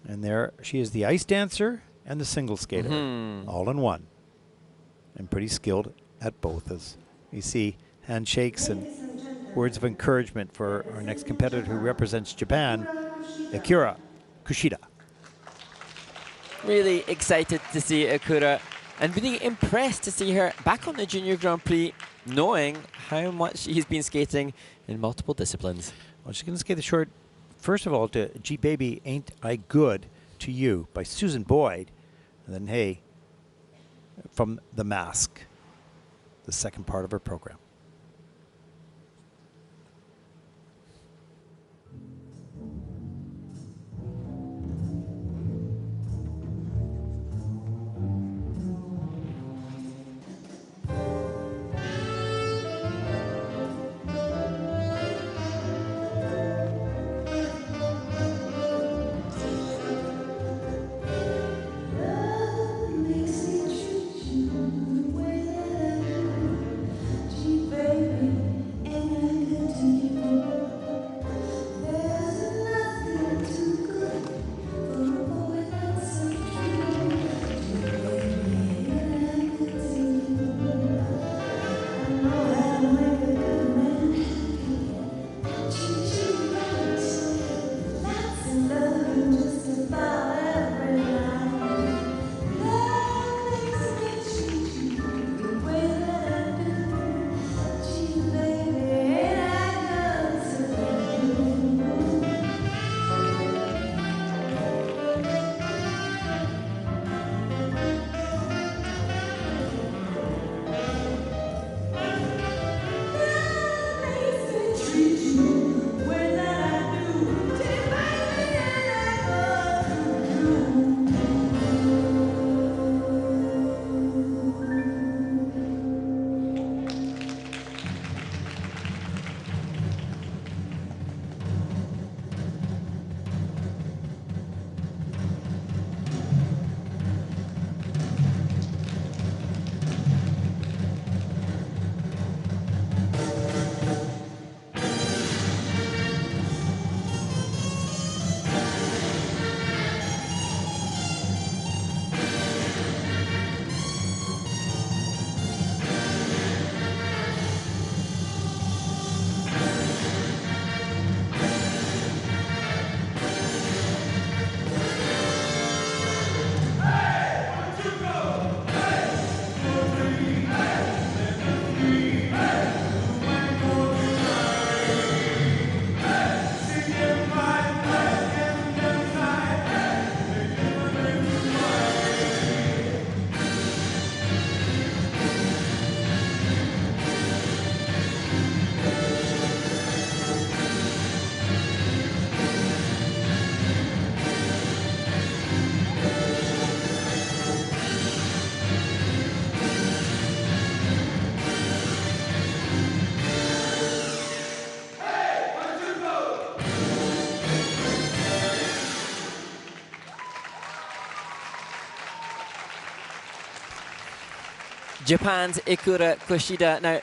And there she is, the ice dancer and the single skater, all in one. And pretty skilled at both, as you see handshakes and words of encouragement for our next competitor who represents Japan, Ikura Kushida. Really excited to see Ikura and really impressed to see her back on the Junior Grand Prix, knowing how much she's been skating in multiple disciplines. Well, she's going to skate the short, first of all, to G Baby, Ain't I Good to You by Susan Boyd. And then, hey, from The Mask, the second part of her program. Japan's Ikura Kushida. Now,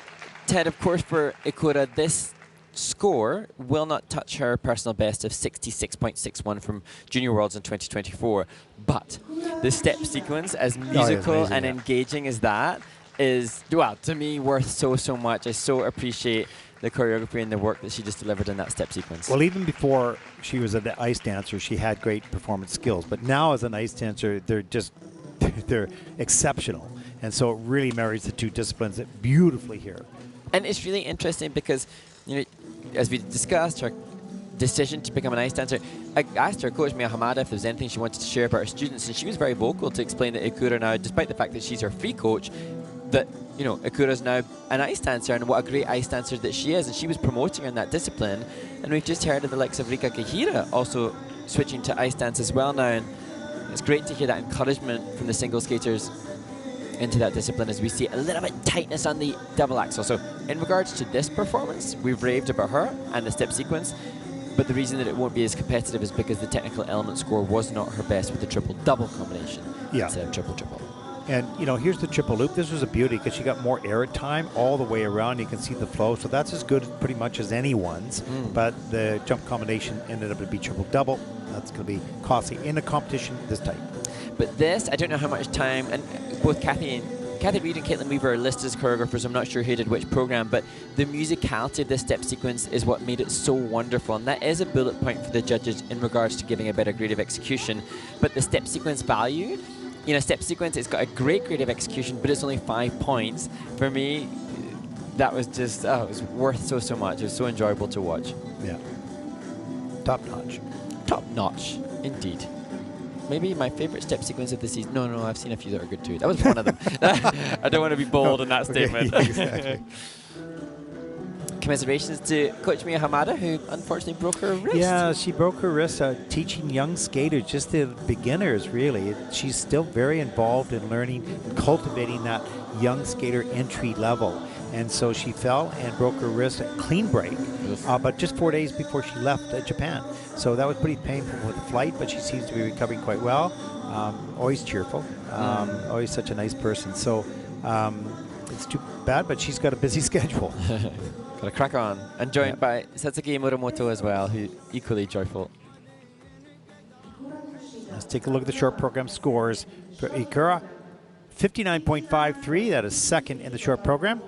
Ted, of course, for Ikura, this score will not touch her personal best of 66.61 from Junior Worlds in 2024. But the step sequence, as musical and engaging as that, is, well, to me, worth so much. I so appreciate the choreography and the work that she just delivered in that step sequence. Well, even before she was an ice dancer, she had great performance skills. But now as an ice dancer, they're exceptional. And so it really marries the two disciplines beautifully here. And it's really interesting because, you know, as we discussed, her decision to become an ice dancer, I asked her coach, Mia Hamada, if there was anything she wanted to share about her students, and she was very vocal to explain that Ikura now, despite the fact that she's her free coach, that, you know, Ikura's now an ice dancer, and what a great ice dancer that she is, and she was promoting her in that discipline. And we've just heard of the likes of Rika Kihira also switching to ice dance as well now, and it's great to hear that encouragement from the single skaters into that discipline as we see a little bit tightness on the double axel. So in regards to this performance, we've raved about her and the step sequence, but the reason that it won't be as competitive is because the technical element score was not her best with the triple-double combination instead of triple-triple. And, you know, here's the triple loop. This was a beauty because she got more air time all the way around. You can see the flow. So that's as good pretty much as anyone's. But the jump combination ended up to be triple double. That's going to be costly in a competition this type. But this, I don't know how much time, and both Kathy Reed and Caitlin Weaver are listed as choreographers. I'm not sure who did which program, but the musicality of this step sequence is what made it so wonderful. And that is a bullet point for the judges in regards to giving a better grade of execution. But the step sequence value, you know, step sequence, it's got a great grade of execution, but it's only 5 points. For me, that was just, it was worth so much. It was so enjoyable to watch. Yeah. Top notch. Top notch, indeed. Maybe my favorite step sequence of the season. No, I've seen a few that are good too. That was one of them. I don't want to be bold in that statement. Exactly. Commiserations to Coach Mia Hamada, who unfortunately broke her wrist. Yeah, she broke her wrist teaching young skaters, just the beginners, really. She's still very involved in learning and cultivating that young skater entry level. And so she fell and broke her wrist, a clean break, but just 4 days before she left Japan. So that was pretty painful with the flight, but she seems to be recovering quite well. Always cheerful, always such a nice person. So it's too bad, but she's got a busy schedule. Got to crack on. And joined by Satsuki Muramoto as well, who equally joyful. Let's take a look at the short program scores for Ikura. 59.53, that is second in the short program.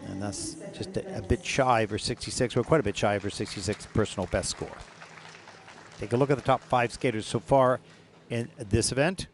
And that's just a bit shy of her 66, well, quite a bit shy of her 66 personal best score. Take a look at the top 5 skaters so far in this event.